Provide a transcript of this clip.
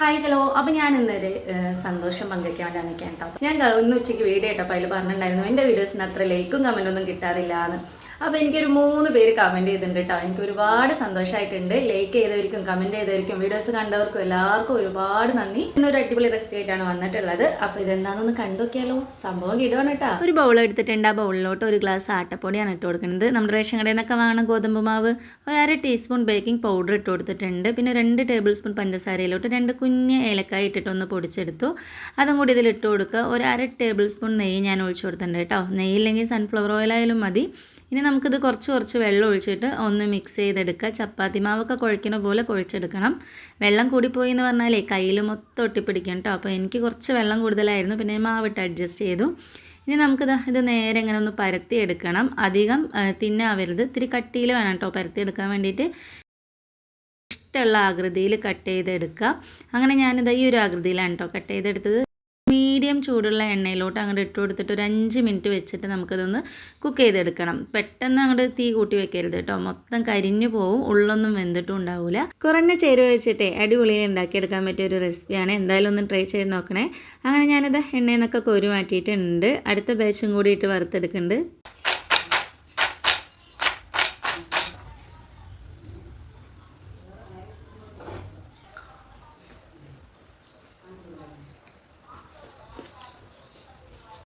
Hi hello. അപ്പോൾ ഞാൻ ഇന്നൊരു സന്തോഷം പങ്കുവയ്ക്കാൻ വേണ്ടിയാണ് നിൽക്കാൻ കേട്ടോ. ഞാൻ ഇന്ന് ഉച്ചയ്ക്ക് വീഡിയോ കേട്ടപ്പോൾ അതിൽ പറഞ്ഞിട്ടുണ്ടായിരുന്നു എൻ്റെ വീഡിയോസിന് അത്ര ലൈക്കും കമൻറ്റൊന്നും കിട്ടാറില്ല എന്ന്. അപ്പോൾ എനിക്കൊരു 3 പേര് കമൻറ്റ് ചെയ്തിട്ടുണ്ട് കേട്ടോ. എനിക്ക് ഒരുപാട് സന്തോഷമായിട്ടുണ്ട്. ലൈക്ക് ചെയ്തവർക്കും കമൻറ്റ് ചെയ്തവർക്കും വീഡിയോസ് കണ്ടവർക്കും എല്ലാവർക്കും ഒരുപാട് നന്ദി. ഇന്നൊരു അടിപൊളി റെസിപ്പി ആയിട്ടാണ് വന്നിട്ടുള്ളത്. അപ്പോൾ ഇതെന്താണെന്ന് കണ്ടു നോക്കിയാലോ. സംഭവം കിടുവാണ് കേട്ടോ. ഒരു ബൗൾ എടുത്തിട്ടുണ്ട്. ആ ബൗളിലോട്ട് ഒരു ഗ്ലാസ് ആട്ടപ്പൊടിയാണ് ഇട്ട് കൊടുക്കുന്നത്. നമ്മുടെ റേഷൻ കടയിൽ നിന്നൊക്കെ വാങ്ങുന്ന ഗോതമ്പ് മാവ്. ഒരു 1/2 ടീസ്പൂൺ ബേക്കിംഗ് പൗഡർ ഇട്ട് കൊടുത്തിട്ടുണ്ട്. പിന്നെ 2 ടേബിൾ സ്പൂൺ പഞ്ചസാരയിലോട്ട് 2 കുഞ്ഞ് ഏലക്കായ ഇട്ടിട്ടൊന്ന് പൊടിച്ചെടുത്തു. അതും കൂടി ഇതിലിട്ട് കൊടുക്കുക. ഒരു 1/2 ടേബിൾ സ്പൂൺ നെയ്യ് ഞാൻ ഒഴിച്ചു കൊടുത്തിട്ടുണ്ട് കേട്ടോ. നെയ്യില്ലെങ്കിൽ സൺഫ്ലവർ ഓയിലായാലും മതി. ഇനി നമുക്കിത് കുറച്ച് വെള്ളം ഒഴിച്ചിട്ട് ഒന്ന് മിക്സ് ചെയ്തെടുക്കുക. ചപ്പാത്തി മാവൊക്കെ കുഴയ്ക്കുന്ന പോലെ കുഴച്ചെടുക്കണം. വെള്ളം കൂടിപ്പോയി എന്ന് പറഞ്ഞാലേ കയ്യിൽ മൊത്തം ഒട്ടിപ്പിടിക്കും കേട്ടോ. അപ്പോൾ എനിക്ക് കുറച്ച് വെള്ളം കൂടുതലായിരുന്നു, പിന്നെ മാവിട്ട് അഡ്ജസ്റ്റ് ചെയ്തു. ഇനി നമുക്കിത് നേരെ ഇങ്ങനെ ഒന്ന് പരത്തിയെടുക്കണം. അധികം തിന്നാവരുത്, ഇത്തിരി കട്ടിയിൽ വേണം കേട്ടോ പരത്തിയെടുക്കാൻ വേണ്ടിയിട്ട്. ഇഷ്ടമുള്ള ആകൃതിയിൽ കട്ട് ചെയ്തെടുക്കുക. അങ്ങനെ ഞാനിത് ഈ ഒരു ആകൃതിയിലാണ് കേട്ടോ കട്ട് ചെയ്തെടുത്തത്. മീഡിയം ചൂടുള്ള എണ്ണയിലോട്ട് അങ്ങോട്ട് ഇട്ട് കൊടുത്തിട്ട് ഒരു 5 മിനിറ്റ് വെച്ചിട്ട് നമുക്കിതൊന്ന് കുക്ക് ചെയ്തെടുക്കണം. പെട്ടെന്ന് അങ്ങോട്ട് തീ കൂട്ടി വെക്കരുത് കേട്ടോ, മൊത്തം കരിഞ്ഞു പോവും, ഉള്ളൊന്നും വെന്തിട്ടും ഉണ്ടാവില്ല. കുറഞ്ഞ ചേരുവ വെച്ചിട്ട് അടിപൊളിയിൽ ഉണ്ടാക്കിയെടുക്കാൻ പറ്റിയ ഒരു റെസിപ്പിയാണ്. എന്തായാലും ഒന്ന് ട്രൈ ചെയ്ത് നോക്കണേ. അങ്ങനെ ഞാനിത് എണ്ണയിൽ നിന്നൊക്കെ കോരി മാറ്റിയിട്ടുണ്ട്. അടുത്ത ബാച്ചും കൂടി ഇട്ട് വറുത്തെടുക്കുന്നുണ്ട്.